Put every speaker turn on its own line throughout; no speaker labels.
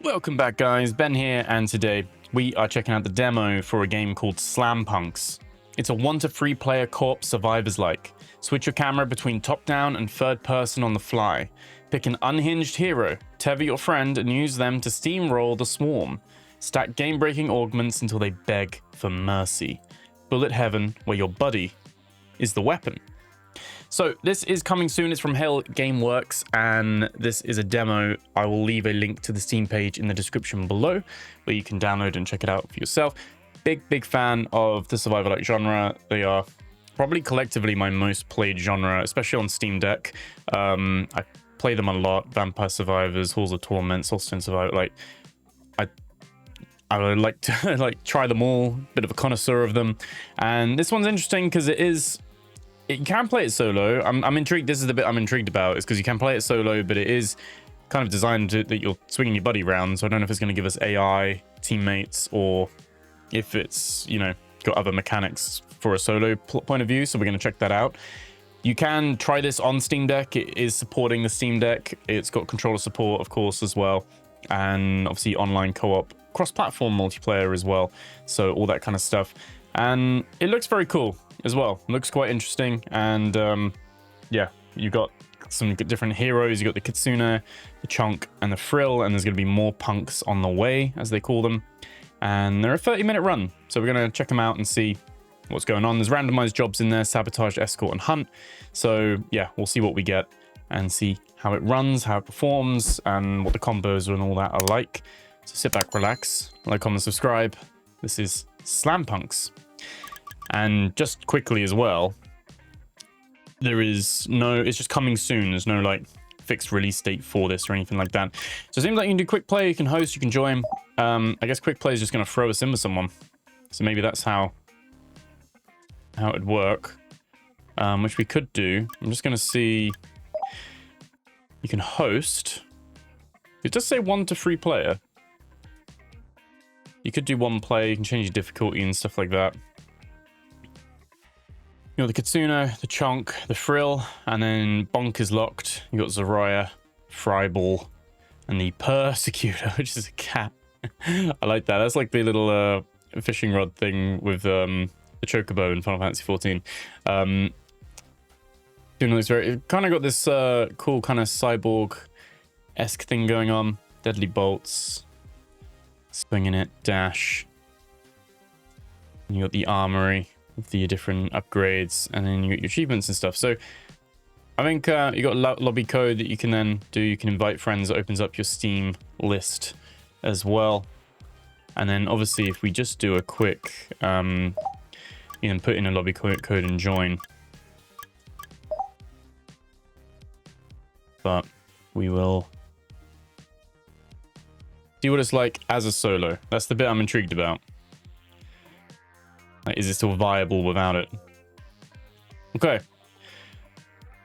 Welcome back, guys. Ben here, and today we are checking out the demo for a game called Slampunks. It's a 1 to 3 player co-op survivors-like. Switch your camera between top-down and third-person on the fly. Pick an unhinged hero, tether your friend, and use them to steamroll the swarm. Stack game-breaking augments until they beg for mercy. Bullet heaven, where your buddy is the weapon. So this is coming soon. It's from Hell Gameworks, and this is a demo. I will leave a link to the Steam page in the description below, where you can download and check it out for yourself. Big fan of the survival-like genre. They are probably collectively my most played genre, especially on Steam Deck. I play them a lot. Vampire Survivors, Halls of Torment, Solstice Survivor. I would like to try them all. Bit of a connoisseur of them, and this one's interesting because you can play it solo. I'm intrigued. This is the bit I'm intrigued about, is because you can play it solo, but it is kind of designed that you're swinging your buddy around. So I don't know if it's going to give us AI teammates or if it's, got other mechanics for a solo point of view. So we're going to check that out. You can try this on Steam Deck. It is supporting the Steam Deck. It's got controller support, of course, as well. And obviously online co-op, cross-platform multiplayer as well. So all that kind of stuff. And it looks very cool as well. Looks quite interesting. And yeah, you got some different heroes. You got the Kitsune, the Chunk, and the Frill, and there's going to be more punks on the way, as they call them. And they're a 30-minute run, so we're going to check them out and see what's going on. There's randomized jobs in there: sabotage, escort, and hunt. So yeah, we'll see what we get and see how it runs, how it performs, and what the combos and all that are like. So sit back, relax, like, comment, subscribe. This is Slampunks. And just quickly as well, it's just coming soon. There's no fixed release date for this or anything like that. So it seems like you can do quick play, you can host, you can join. I guess quick play is just going to throw us in with someone. So maybe that's how it'd work, which we could do. I'm just going to see. You can host. It does say 1 to 3 player. You could do 1 player, you can change your difficulty and stuff like that. You got the Kitsune, the Chunk, the Frill, and then Bonk is locked. You got Zaraya, Fryball, and the Persecutor, which is a cat. I like that. That's like the little fishing rod thing with the Chocobo in Final Fantasy 14. It kind of got this cool kind of cyborg-esque thing going on. Deadly bolts, swinging it, dash. And you got the armory with the different upgrades, and then you got your achievements and stuff. So I think you got lobby code that you can then do. You can invite friends. It opens up your Steam list as well. And then obviously if we just do a quick you can put in a lobby code and join. But we will see what it's like as a solo. That's the bit I'm intrigued about. Is it still viable without it? Okay.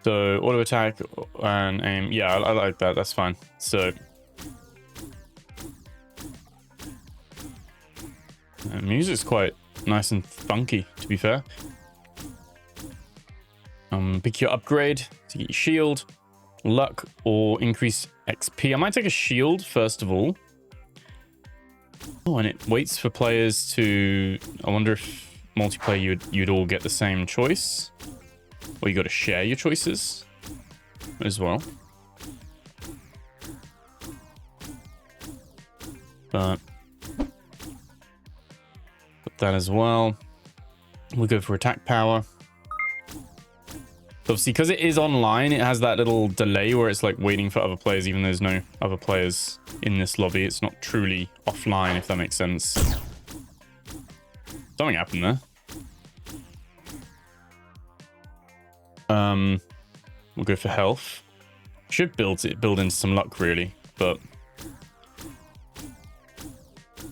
So auto attack and aim. Yeah, I like that. That's fine. So music's quite nice and funky, to be fair. Pick your upgrade to get your shield, luck, or increase XP. I might take a shield first of all. Oh, and it waits for players to. I wonder if multiplayer you'd all get the same choice, or you got to share your choices as well. But put that as well. We'll go for attack power. Obviously, because it is online, it has that little delay where it's like waiting for other players, even though there's no other players in this lobby. It's not truly offline, if that makes sense. Something happened there. We'll go for health. Should build in some luck, really, but.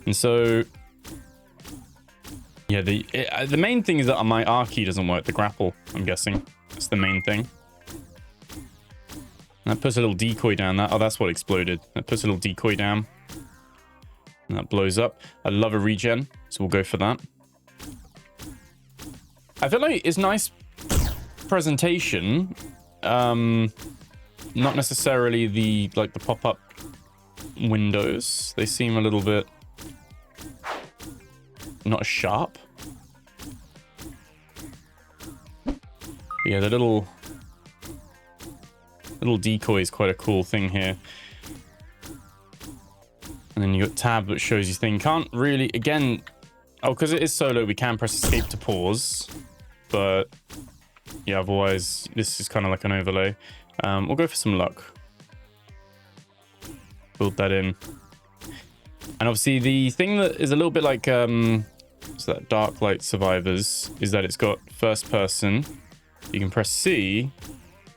And so, yeah, the main thing is that my R key doesn't work. The grapple, I'm guessing, that's the main thing. And that puts a little decoy down. That's what exploded. That puts a little decoy down, and that blows up. I love a regen, so we'll go for that. I feel like it's nice presentation, not necessarily the pop-up windows. They seem a little bit not as sharp. But yeah, the little decoy is quite a cool thing here. And then you got tab that shows you thing. Can't really, again, oh, because it is solo, we can press escape to pause. But yeah, otherwise, this is kind of like an overlay. We'll go for some luck. Build that in. And obviously, the thing that is a little bit like so that Dark Light Survivors is that it's got first person. You can press C,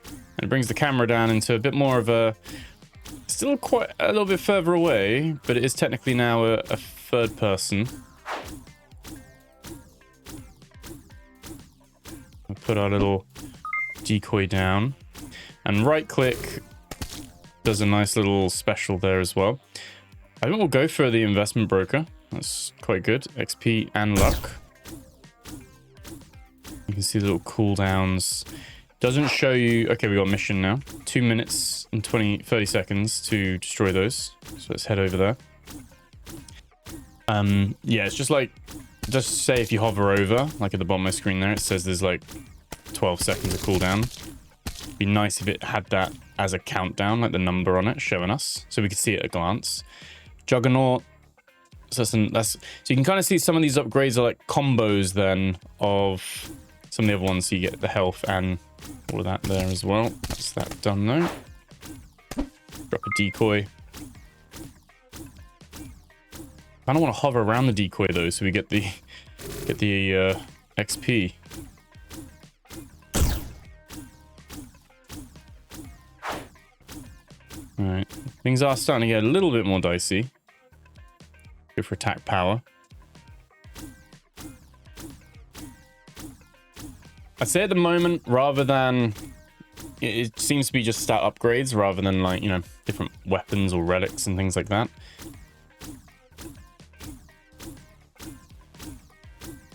and it brings the camera down into a bit more of a... Still quite a little bit further away, but it is technically now a third person. We'll put our little decoy down. And right click does a nice little special there as well. I think we'll go for the investment broker. That's quite good. XP and luck. You can see the little cooldowns. Doesn't show you... Okay, we got a mission now. 2 minutes and 30 seconds to destroy those. So let's head over there. Yeah, it's just like... Just say if you hover over, like at the bottom of my screen there, it says there's like 12 seconds of cooldown. It'd be nice if it had that as a countdown, like the number on it showing us, so we could see it at a glance. Juggernaut. So you can kind of see some of these upgrades are like combos then of some of the other ones. So you get the health and all of that there as well. That's that done though. Drop a decoy. I don't want to hover around the decoy though, so we get the XP. All right, things are starting to get a little bit more dicey. Go for attack power. I'd say at the moment, rather than... It seems to be just stat upgrades rather than like, you know, different weapons or relics and things like that.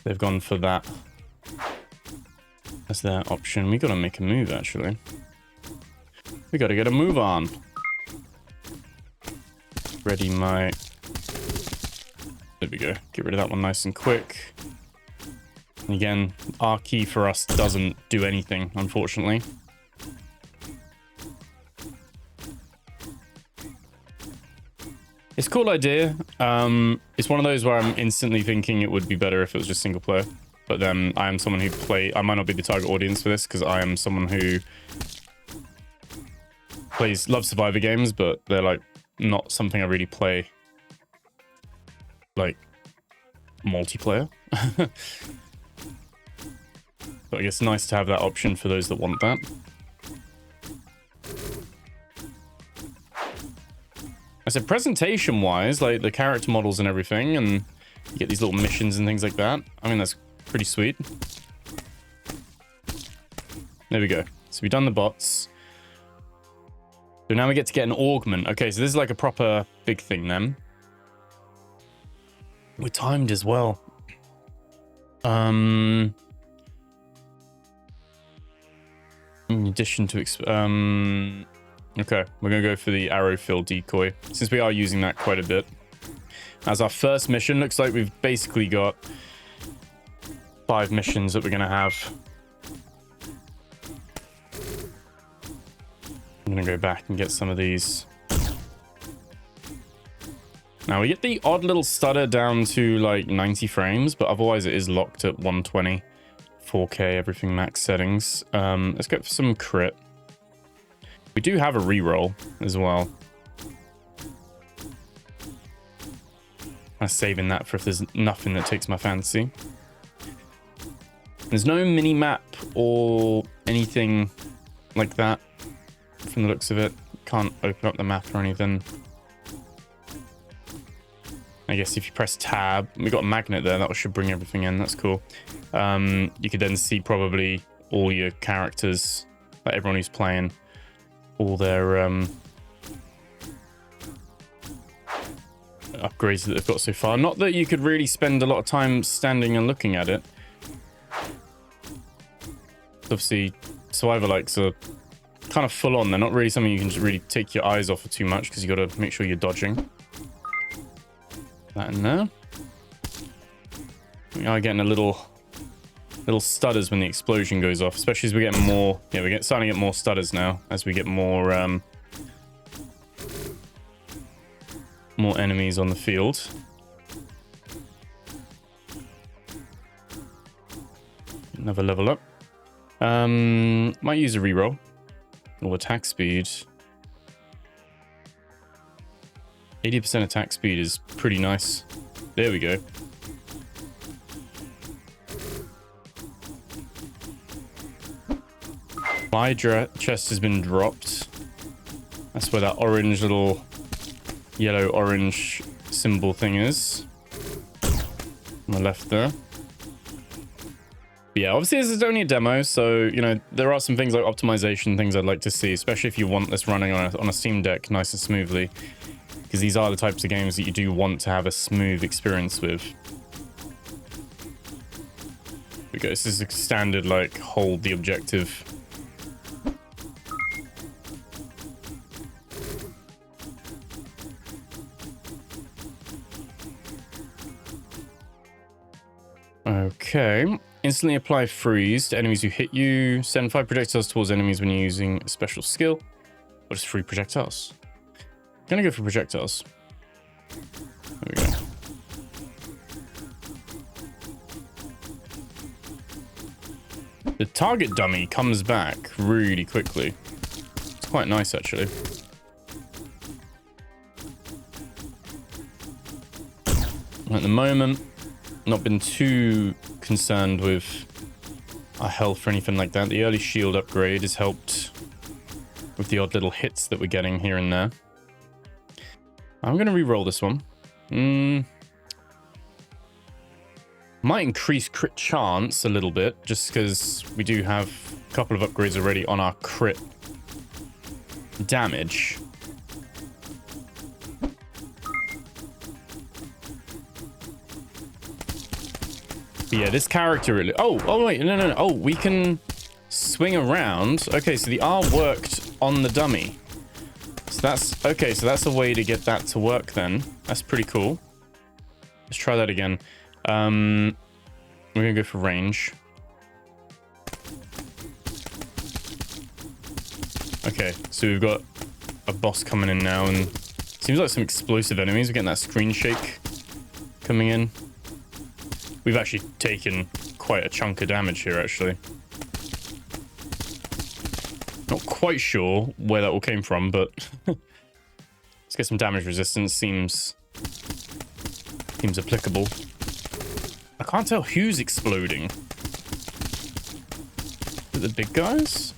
They've gone for that as their option. We got to make a move, actually. We got to get a move on. Ready my... There we go. Get rid of that one nice and quick. And again, R key for us doesn't do anything, unfortunately. It's a cool idea. It's one of those where I'm instantly thinking it would be better if it was just single player. But then I am someone who I might not be the target audience for this because I am someone who loves survivor games, but they're like not something I really play like multiplayer. But I guess nice to have that option for those that want that. I said presentation wise, like the character models and everything, and you get these little missions and things like that. I mean, that's pretty sweet. There we go. So we've done the bots. So now we get to get an augment. Okay, so this is like a proper big thing then. We're timed as well. In addition to... okay, we're going to go for the arrow fill decoy, since we are using that quite a bit. As our first mission, looks like we've basically got 5 missions that we're going to have. I'm going to go back and get some of these. Now, we get the odd little stutter down to like 90 frames, but otherwise it is locked at 120, 4K, everything max settings. Let's go for some crit. We do have a reroll as well. I'm saving that for if there's nothing that takes my fancy. There's no mini-map or anything like that from the looks of it. Can't open up the map or anything. I guess if you press tab, we got a magnet there, that should bring everything in. That's cool. You could then see probably all your characters, like everyone who's playing, all their upgrades that they've got so far. Not that you could really spend a lot of time standing and looking at it. Obviously, survivor likes are kind kind of full on. They're not really something you can just really take your eyes off of too much because you got to make sure you're dodging. That in there. We are getting a little stutters when the explosion goes off, especially as we're getting more. Yeah, we're starting to get more stutters now as we get more enemies on the field. Another level up. Might use a reroll. Or attack speed. 80% attack speed is pretty nice. There we go. My chest has been dropped. That's where that orange little yellow-orange symbol thing is. On the left there. But yeah, obviously this is only a demo, so, you know, there are some things like optimization, things I'd like to see, especially if you want this running on a Steam Deck nice and smoothly. Because these are the types of games that you do want to have a smooth experience with. Here we go, this is a standard, like, hold the objective. Okay. Instantly apply freeze to enemies who hit you. Send 5 projectiles towards enemies when you're using a special skill. Or just 3 projectiles. I'm gonna go for projectiles. There we go. The target dummy comes back really quickly. It's quite nice, actually. At the moment, not been too concerned with our health or anything like that. The early shield upgrade has helped with the odd little hits that we're getting here and there. I'm going to re-roll this one. Might increase crit chance a little bit, just because we do have a couple of upgrades already on our crit damage. But yeah, this character really... Oh, wait, no. Oh, we can swing around. Okay, so the R worked on the dummy. So that's... Okay, so that's a way to get that to work then. That's pretty cool. Let's try that again. We're going to go for range. Okay, so we've got a boss coming in now, and seems like some explosive enemies. We're getting that screen shake coming in. We've actually taken quite a chunk of damage here, actually. Not quite sure where that all came from, but let's get some damage resistance. Seems applicable. I can't tell who's exploding. Is it the big guys?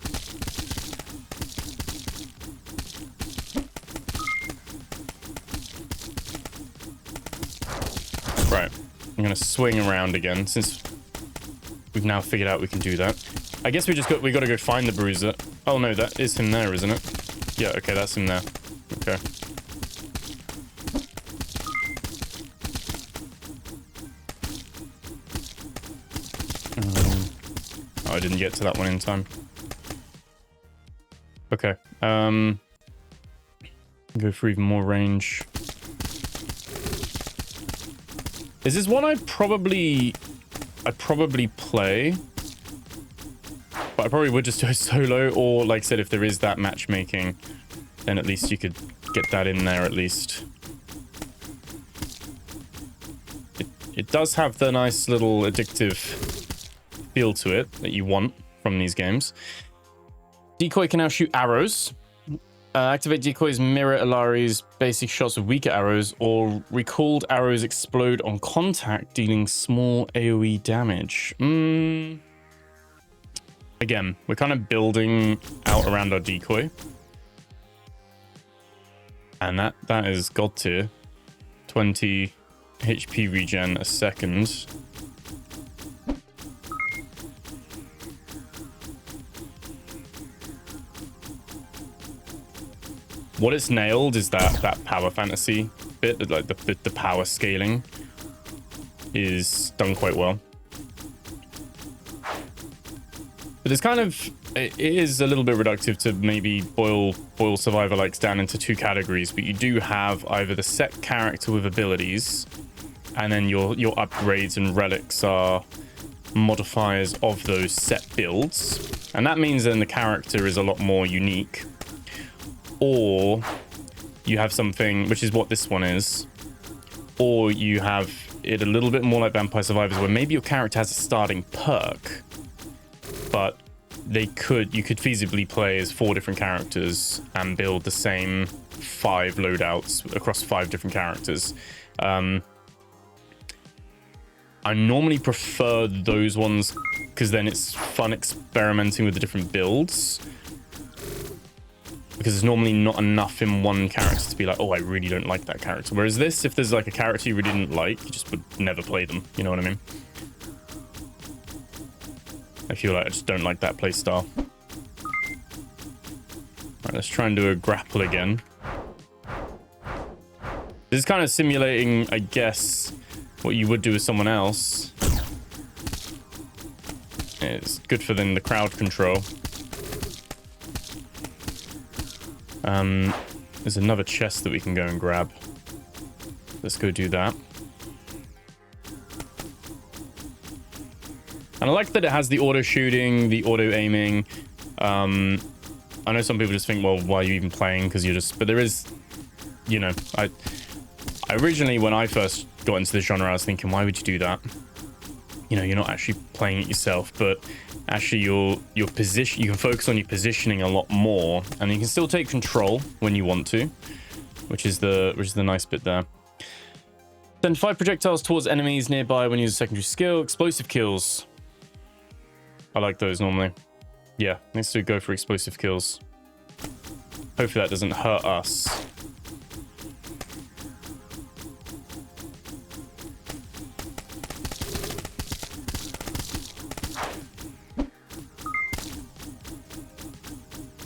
Right. I'm going to swing around again since we've now figured out we can do that. I guess we got to go find the bruiser. Oh no, that is him there, isn't it? Yeah, okay, that's him there. Okay. Oh, I didn't get to that one in time. Okay. Go for even more range. Is this one I'd probably play, but I probably would just do a solo, or like I said, if there is that matchmaking, then at least you could get that in there at least. It does have the nice little addictive feel to it that you want from these games. Decoy can now shoot arrows. Activate decoys mirror Alari's basic shots with weaker arrows, or recalled arrows explode on contact, dealing small AoE damage. Again, we're kind of building out around our decoy. And that is god tier. 20 HP regen a second. What it's nailed is that power fantasy bit, like the power scaling is done quite well. But there's kind of it is a little bit reductive to maybe boil survivor likes down into 2 categories, but you do have either the set character with abilities, and then your upgrades and relics are modifiers of those set builds, and that means then the character is a lot more unique. Or you have something, which is what this one is, or you have it a little bit more like Vampire Survivors, where maybe your character has a starting perk, but you could feasibly play as 4 different characters and build the same 5 loadouts across 5 different characters. I normally prefer those ones because then it's fun experimenting with the different builds, because there's normally not enough in one character to be like, oh, I really don't like that character. Whereas this, if there's like a character you really didn't like, you just would never play them. You know what I mean? I feel like I just don't like that playstyle. Alright, let's try and do a grapple again. This is kind of simulating, I guess, what you would do with someone else. It's good for then the crowd control. There's another chest that we can go and grab. Let's go do that. And I like that it has the auto shooting, the auto aiming. I know some people just think, well, why are you even playing? Because you're just... But there is, you know, I originally, when I first got into this genre, I was thinking, why would you do that? You know, you're not actually playing it yourself, but actually your position, you can focus on your positioning a lot more, and you can still take control when you want to, which is the nice bit there. Send 5 projectiles towards enemies nearby when you use a secondary skill. Explosive kills. I like those normally. Yeah, let's go for explosive kills. Hopefully that doesn't hurt us.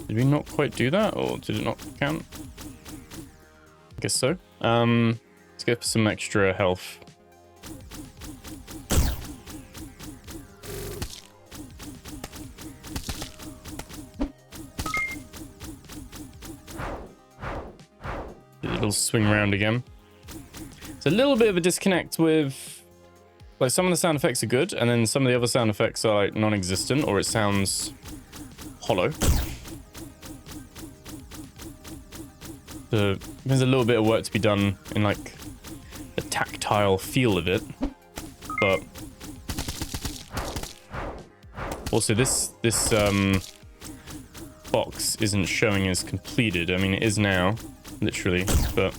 Did we not quite do that, or did it not count? I guess so. Let's go for some extra health. It'll swing around again. It's a little bit of a disconnect with, like, some of the sound effects are good, and then some of the other sound effects are like non-existent, or it sounds hollow. So there's a little bit of work to be done in like the tactile feel of it, but also this box isn't showing as completed. I mean, it is now, literally, but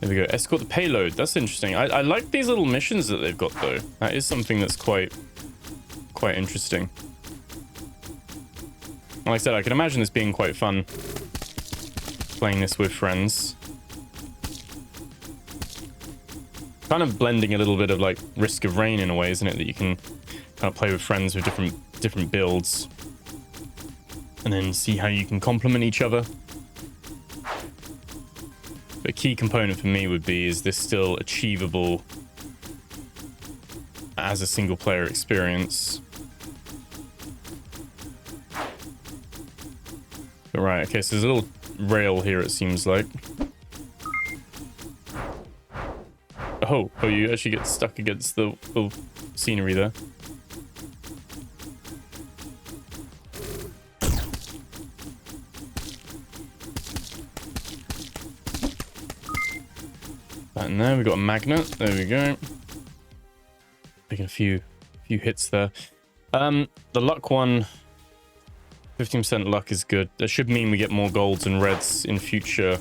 there we go. Escort the payload. That's interesting. I like these little missions that they've got, though. That is something that's quite interesting. Like I said, I can imagine this being quite fun, playing this with friends. Kind of blending a little bit of like Risk of Rain in a way, isn't it? That you can kind of play with friends with different builds, and then see how you can complement each other. But a key component for me would be, is this still achievable as a single player experience? But right, okay, so there's a little rail here, it seems like. Oh, you actually get stuck against the scenery there. That in there, we got a magnet. There we go. Taking a few hits there. The luck one, 15% luck is good. That should mean we get more golds and reds in future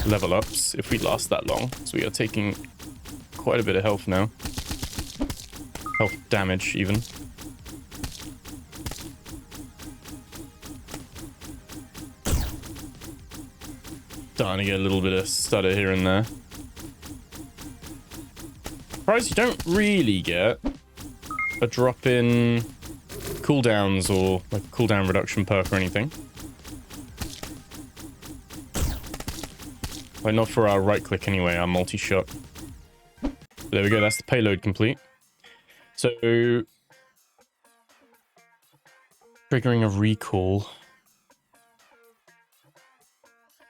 level ups if we last that long. So we are taking quite a bit of health now. Health damage, even. Starting to get a little bit of stutter here and there. Surprised you don't really get a drop in cooldowns or like a cooldown reduction perk or anything. Like, not for our right click anyway, our multi-shot. There we go, that's the payload complete. So Triggering a recall.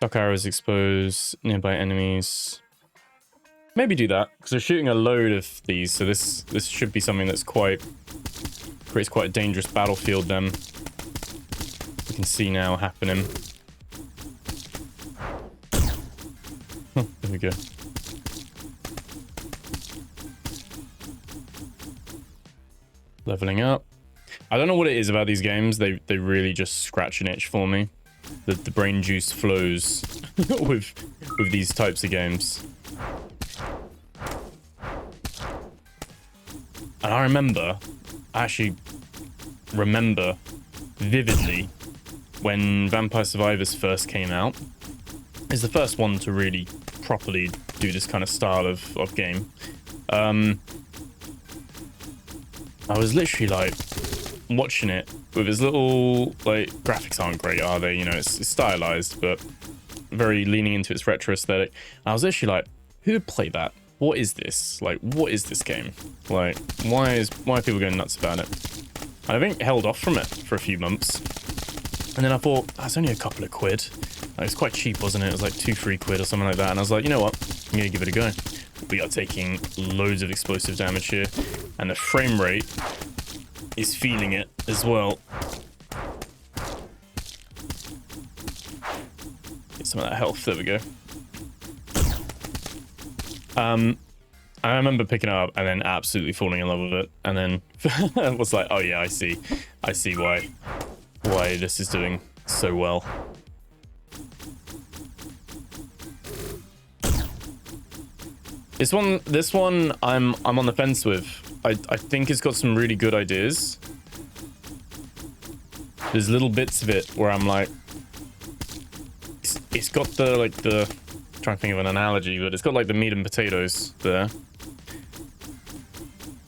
Shock arrows expose nearby enemies. Maybe do that, because we're shooting a load of these, so this should be something that's creates quite a dangerous battlefield then. You can see now happening. Oh, there we go. Leveling up. I don't know what it is about these games. They really just scratch an itch for me. The brain juice flows with these types of games. And I actually remember vividly when Vampire Survivors first came out. It's the first one to really properly do this kind of style of game. I was literally like watching it with his little, like, graphics aren't great, are they? You know, it's stylized, but very leaning into its retro aesthetic. And I was literally like, who would play that? What is this? Like, what is this game? Like, why are people going nuts about it? And I think held off from it for a few months. And then I thought, that's only a couple of quid. Like, it was quite cheap, wasn't it? It was like 2-3 quid or something like that. And I was like, you know what? I'm going to give it a go. We are taking loads of explosive damage here. And the frame rate is feeling it as well. Get some of that health. There we go. I remember picking it up and then absolutely falling in love with it. And then I was like, oh yeah, I see why this is doing so well. This one I'm on the fence with. I think it's got some really good ideas. There's little bits of it where I'm like, it's got the, like, the, I'm trying to think of an analogy, but it's got like the meat and potatoes there.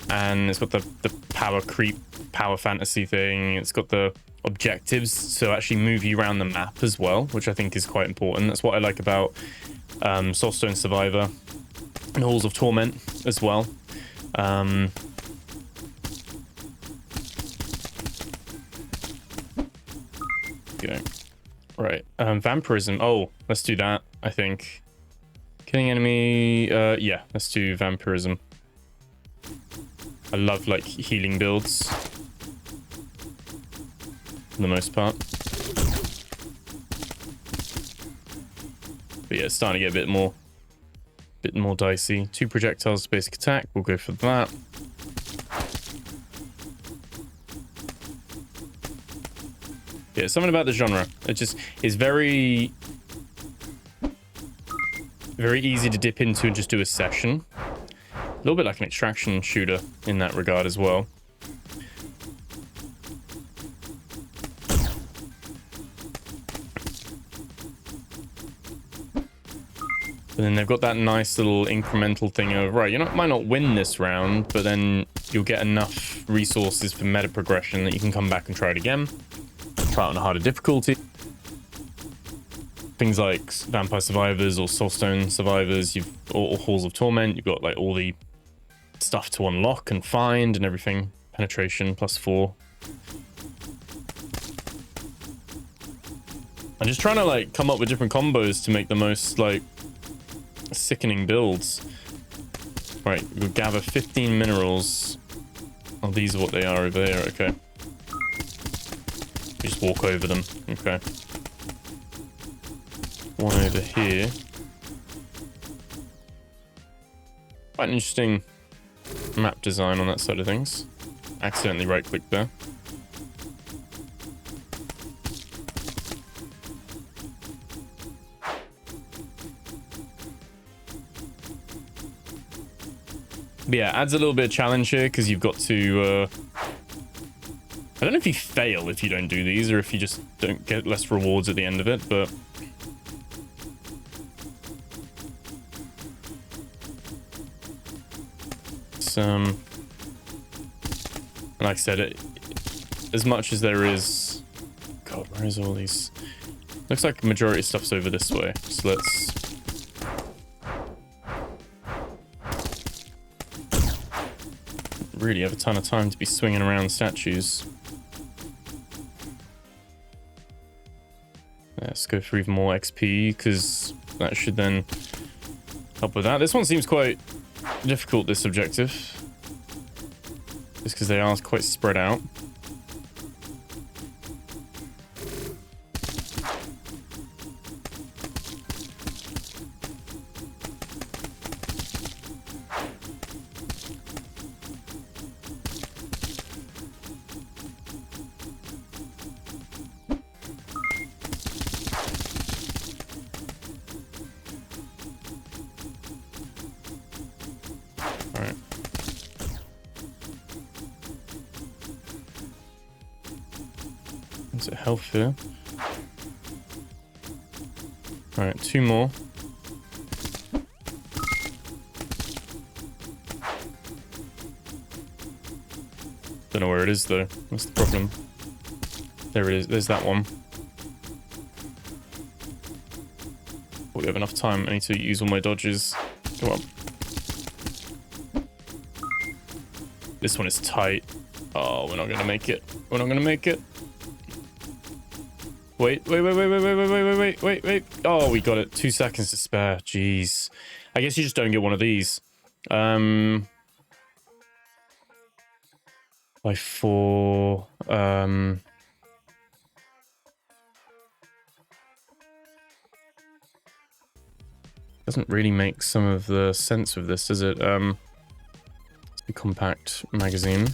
And it's got the power creep, power fantasy thing. It's got the objectives, so actually move you around the map as well, which I think is quite important. That's what I like about Soulstone Survivor and Halls of Torment as well. Okay. Right. Vampirism. Oh, let's do that, I think. Killing enemy. Yeah, let's do vampirism. I love, like, healing builds for the most part. But yeah, it's starting to get a bit more dicey. 2 projectiles to basic attack. We'll go for that. Yeah, something about the genre. It just is very easy to dip into and just do a session. A little bit like an extraction shooter in that regard as well. And then they've got that nice little incremental thing of, right, you might not win this round, but then you'll get enough resources for meta progression that you can come back and try it again. Try it on a harder difficulty. Things like Vampire Survivors or Soulstone Survivors, or Halls of Torment, you've got like all the stuff to unlock and find and everything. Penetration +4. I'm just trying to like come up with different combos to make the most like sickening builds. Right, we'll gather 15 minerals. Oh, these are what they are over there. Okay. We just walk over them. Okay. One over here. Quite an interesting map design on that side of things. Accidentally right-clicked there. But yeah, adds a little bit of challenge here because you've got to... I don't know if you fail if you don't do these or if you just don't get less rewards at the end of it, but... like I said, as much as there is... God, where is all these? Looks like the majority of stuff's over this way, so let's... Really have a ton of time to be swinging around statues. go for even more XP, because that should then help with that. This one seems quite difficult, this objective. Just because they are quite spread out. Alright. Is it health here? Alright, 2 more. Don't know where it is though. What's the problem? There it is. There's that one. We have enough time. I need to use all my dodges. Come on. This one is tight. Oh, we're not gonna make it. We're not gonna make it. Wait. Oh, we got it. 2 seconds to spare. Jeez. I guess you just don't get one of these. By 4. Doesn't really make some of the sense of this, does it? It's a compact magazine.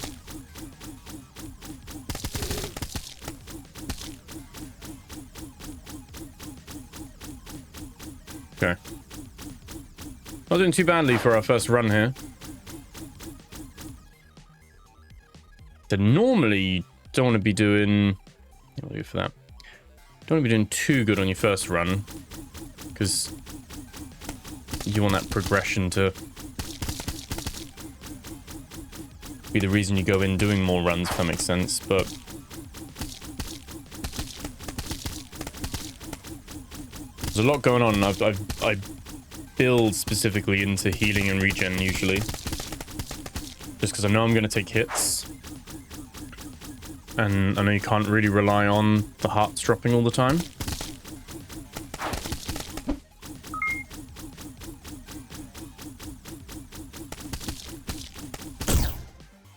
Okay. Not doing too badly for our first run here. So normally you don't want to be doing... What do you do for that? Don't want to be doing too good on your first run, because you want that progression to be the reason you go in doing more runs, if that makes sense, but... There's a lot going on, and I build specifically into healing and regen usually. Just because I know I'm going to take hits. And I know you can't really rely on the hearts dropping all the time.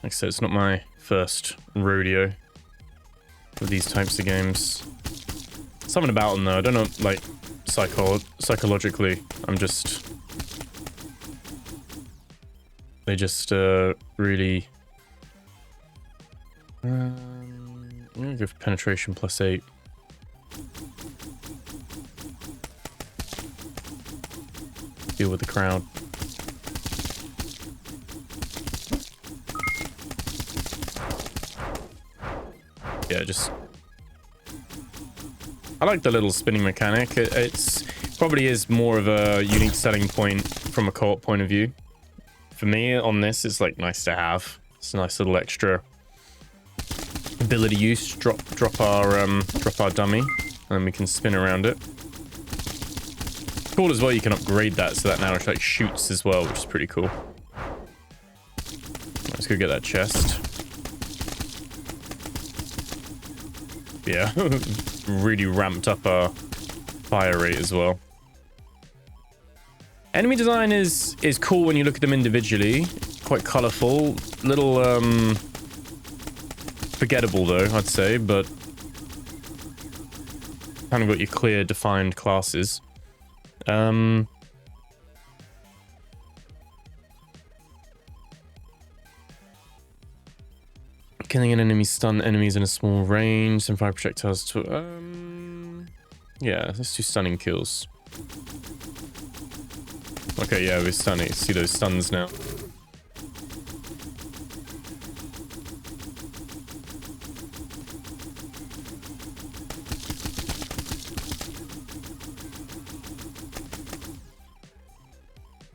Like I said, it's not my first rodeo with these types of games. Something about them though, I don't know, like, psychologically, they just really... I'm gonna go for penetration +8. Deal with the crowd. Yeah, just... I like the little spinning mechanic. It's probably is more of a unique selling point from a co-op point of view. For me, on this, it's like nice to have. It's a nice little extra ability use. Drop our dummy, and then we can spin around it. Cool as well. You can upgrade that so that now it like shoots as well, which is pretty cool. Let's go get that chest. Yeah, really ramped up our fire rate as well. Enemy design is cool when you look at them individually. Quite colourful. Little forgettable though, I'd say, but kind of got your clear defined classes. Killing an enemy, stun enemies in a small range, send 5 projectiles to... yeah, let's do stunning kills. Okay, yeah, we're stunning. See those stuns now.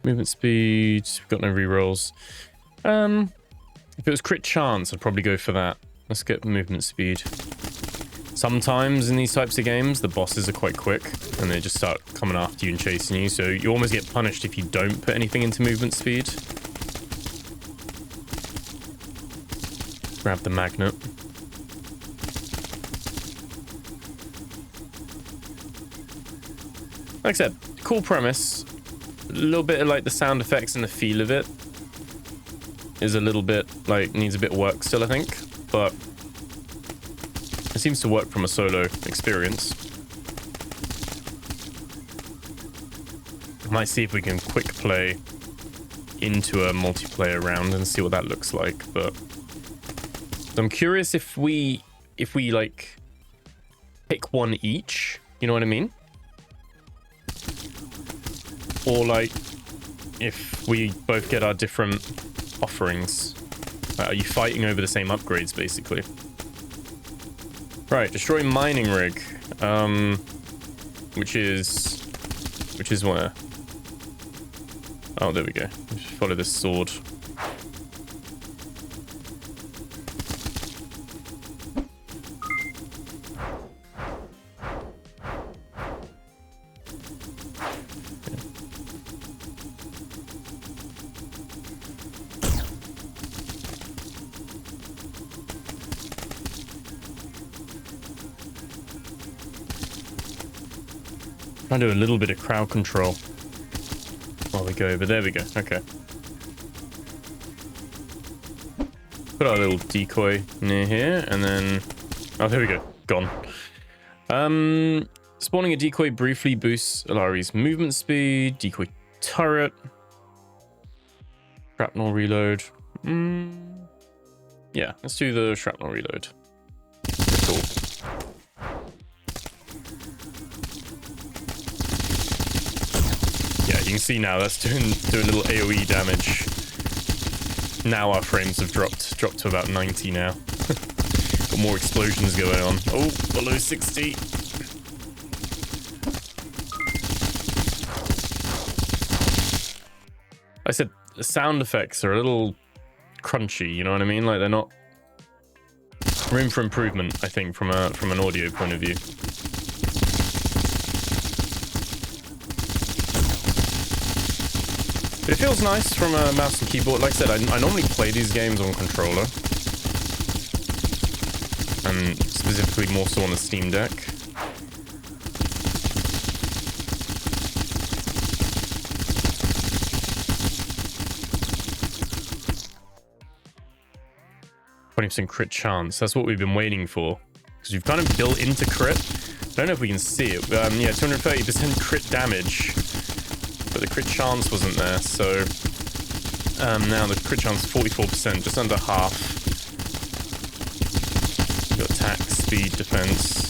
Movement speed, we've got no rerolls. If it was crit chance, I'd probably go for that. Let's get movement speed. Sometimes in these types of games, the bosses are quite quick, and they just start coming after you and chasing you, so you almost get punished if you don't put anything into movement speed. Grab the magnet. Like I said, cool premise. A little bit of like the sound effects and the feel of it is a little bit like needs a bit of work still, I think, but it seems to work from a solo experience. Might see if we can quick play into a multiplayer round and see what that looks like, but I'm curious if we like pick one each, you know what I mean? Or like if we both get our different offerings. Are you fighting over the same upgrades basically? Right, destroy mining rig. Which is where? Oh, there we go. Just follow this sword. Trying to do a little bit of crowd control while we go, but there we go. Okay. Put our little decoy near here, and then... Oh, there we go. Gone. Spawning a decoy briefly boosts Ilari's movement speed. Decoy turret. Shrapnel reload. Yeah, let's do the shrapnel reload. Cool. Yeah, you can see now that's doing a little AoE damage. Now our frames have dropped to about 90 now. Got more explosions going on. Oh, below 60. I said the sound effects are a little crunchy, you know what I mean? Like they're not room for improvement, I think, from an audio point of view. But it feels nice from a mouse and keyboard. Like I said, I normally play these games on controller. And specifically more so on the Steam Deck. %20 crit chance. That's what we've been waiting for. Because we've kind of built into crit. I don't know if we can see it. Yeah, 230% crit damage. But the crit chance wasn't there, so now the crit chance is 44%, just under half. We've got attack, speed, defense.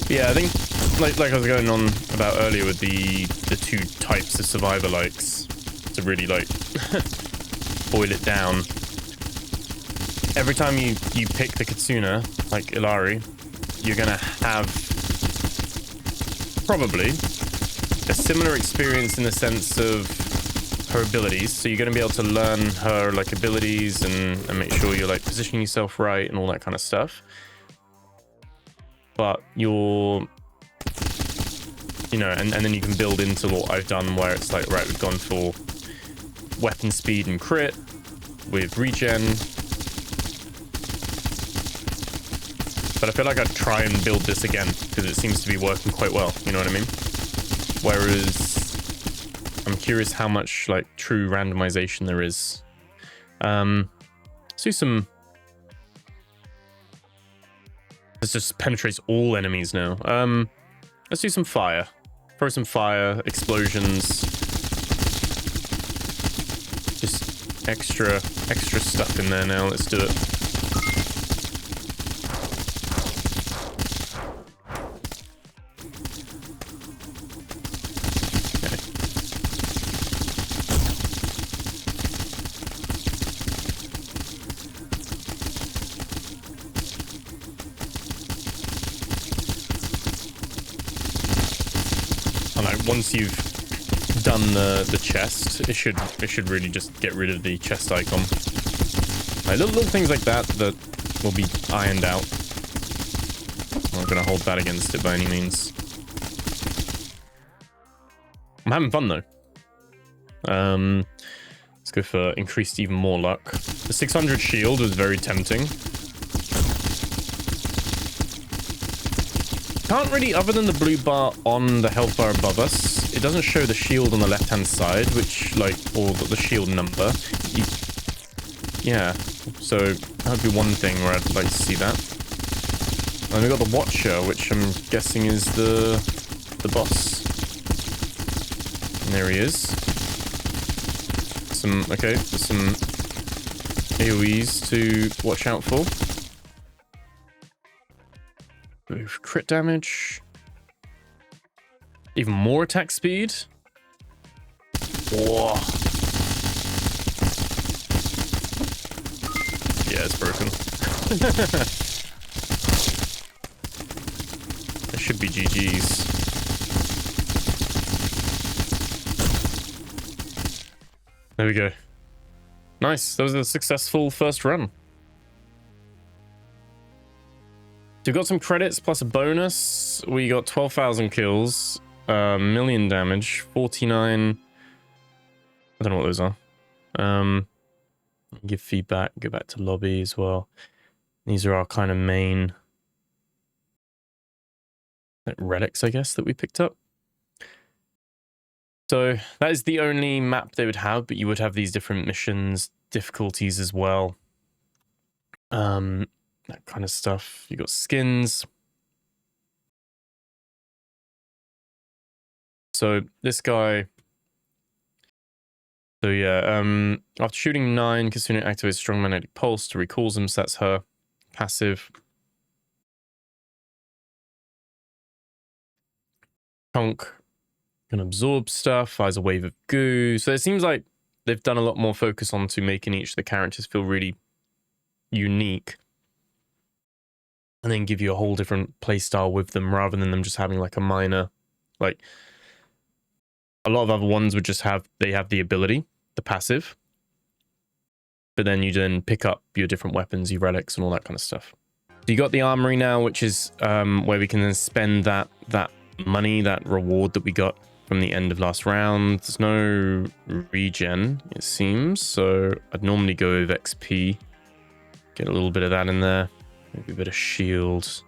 Yeah, I think like I was going on about earlier with the two types of survivor likes. To really like boil it down, every time you pick the Kitsune like Ilari, you're gonna have probably a similar experience in the sense of her abilities, so you're gonna be able to learn her like abilities and make sure you're like positioning yourself right and all that kind of stuff, but you're and then you can build into what I've done where it's like, right, we've gone for weapon speed and crit with regen, but I feel like I'd try and build this again because it seems to be working quite well, you know what I mean? Whereas I'm curious how much like true randomization there is. Let's do some... This just penetrates all enemies now. Let's do some fire. Throw some fire, explosions. Just extra stuff in there now. Let's do it. Okay. And like once you've done the chest, it should really just get rid of the chest icon. Like little things like that will be ironed out. I'm not gonna hold that against it by any means. I'm having fun though. Let's go for increased even more luck. The 600 shield was very tempting. Can't really, other than the blue bar on the health bar above us, it doesn't show the shield on the left-hand side, which, like, or the shield number. Yeah, so that would be one thing where I'd like to see that. And we got the Watcher, which I'm guessing is the boss. And there he is. Okay, there's some AoEs to watch out for. Move crit damage. Even more attack speed. Whoa. Yeah, it's broken. It should be GG's. There we go. Nice. That was a successful first run. So we got some credits plus a bonus. We got 12,000 kills, million damage, 49. I don't know what those are. Give feedback, go back to lobby as well. These are our kind of main relics, I guess, that we picked up. So that is the only map they would have, but you would have these different missions, difficulties as well. That kind of stuff. You got skins. So this guy. So yeah, after shooting 9, Kasuna activates strong magnetic pulse to recall them, so that's her passive. Chunk can absorb stuff, fires a wave of goo. So it seems like they've done a lot more focus on to making each of the characters feel really unique. And then give you a whole different playstyle with them rather than them just having like a minor, like a lot of other ones would just have, they have the ability, the passive, but then you then pick up your different weapons, your relics and all that kind of stuff. So you got the armory now, which is where we can then spend that money, that reward that we got from the end of last round. There's no regen, it seems, so I'd normally go with XP, get a little bit of that in there. Maybe a bit of shield,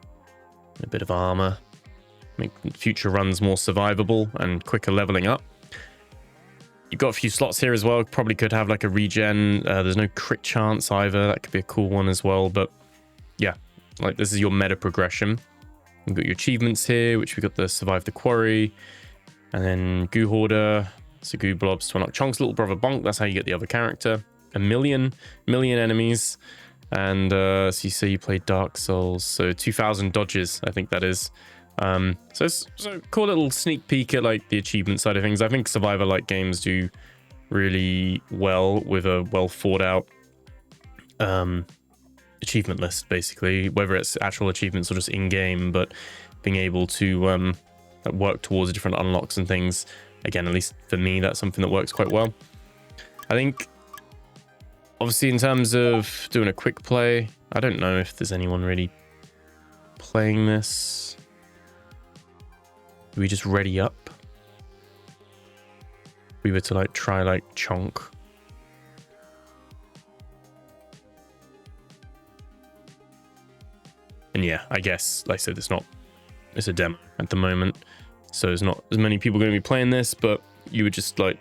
a bit of armor. Make future runs more survivable and quicker leveling up. You've got a few slots here as well. Probably could have like a regen. There's no crit chance either. That could be a cool one as well. But yeah, like this is your meta progression. You've got your achievements here, which we got the survive the quarry. And then goo hoarder. So goo blobs to unlock Chonk's little brother Bonk. That's how you get the other character. A million enemies. And so you say you played Dark Souls, so 2,000 dodges, I think that is. So it's so cool little sneak peek at like the achievement side of things. I think Survivor-like games do really well with a well thought out achievement list, basically, whether it's actual achievements or just in-game, but being able to work towards different unlocks and things. Again, at least for me, that's something that works quite well. I think obviously, in terms of doing a quick play, I don't know if there's anyone really playing this. Do we just ready up? If we were to like try like Chonk. And yeah, I guess, like I said, it's a demo at the moment. So there's not as many people going to be playing this, but you would just like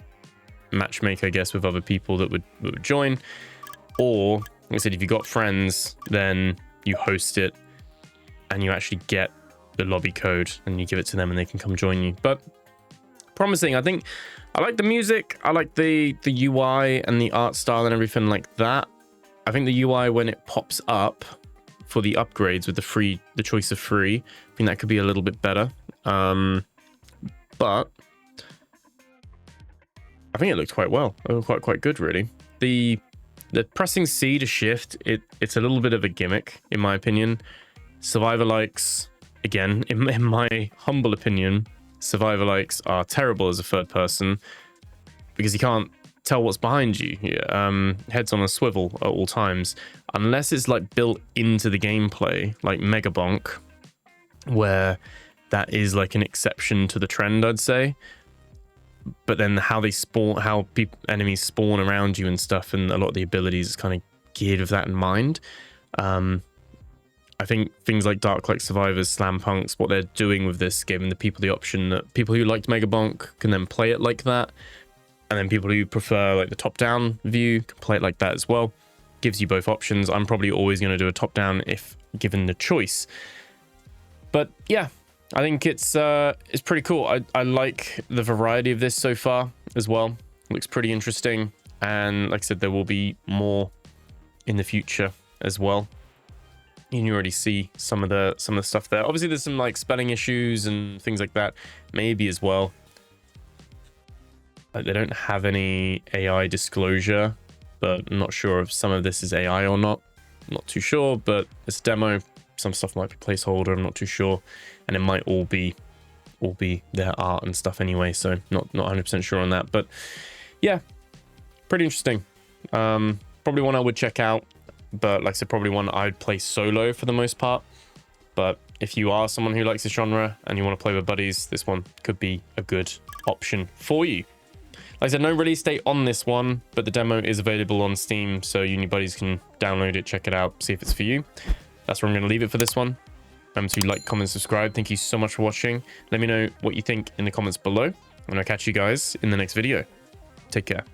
matchmake, I guess, with other people that would join. Or, like I said, if you got friends, then you host it and you actually get the lobby code and you give it to them and they can come join you. But promising. I think I like the music. I like the UI and the art style and everything like that. I think the UI, when it pops up for the upgrades with the choice of free, I think that could be a little bit better. But I think it looked quite well. It looked quite good, really. The pressing C to shift, it's a little bit of a gimmick, in my opinion. Survivor likes, again, in my humble opinion, Survivor likes are terrible as a third person because you can't tell what's behind you. Heads on a swivel at all times, unless it's like built into the gameplay, like Mega Bonk, where that is like an exception to the trend, I'd say. but then how they spawn, how enemies spawn around you and stuff, and a lot of the abilities is kind of geared with that in mind. I think things like Dark Light Survivors, Slampunks, what they're doing with this, giving the people the option that people who liked Mega Bonk can then play it like that, and then people who prefer like the top-down view can play it like that as well. Gives you both options. I'm probably always going to do a top-down if given the choice. But yeah, I think it's pretty cool. I like the variety of this so far as well. Looks pretty interesting, and like I said, there will be more in the future as well. You can already see some of the stuff there. Obviously, there's some like spelling issues and things like that, maybe as well. They don't have any AI disclosure, but I'm not sure if some of this is AI or not. I'm not too sure, but it's a demo. Some stuff might be placeholder. I'm not too sure, and it might all be their art and stuff anyway. So not 100% sure on that, but yeah, pretty interesting. Probably one I would check out. But like I said, probably one I'd play solo for the most part. But if you are someone who likes the genre and you want to play with buddies, this one could be a good option for you. Like I said, no release date on this one, but the demo is available on Steam, so you and your buddies can download it, check it out, see if it's for you. That's where I'm going to leave it for this one. Remember to like, comment, subscribe. Thank you so much for watching. Let me know what you think in the comments below, and I'll catch you guys in the next video. Take care.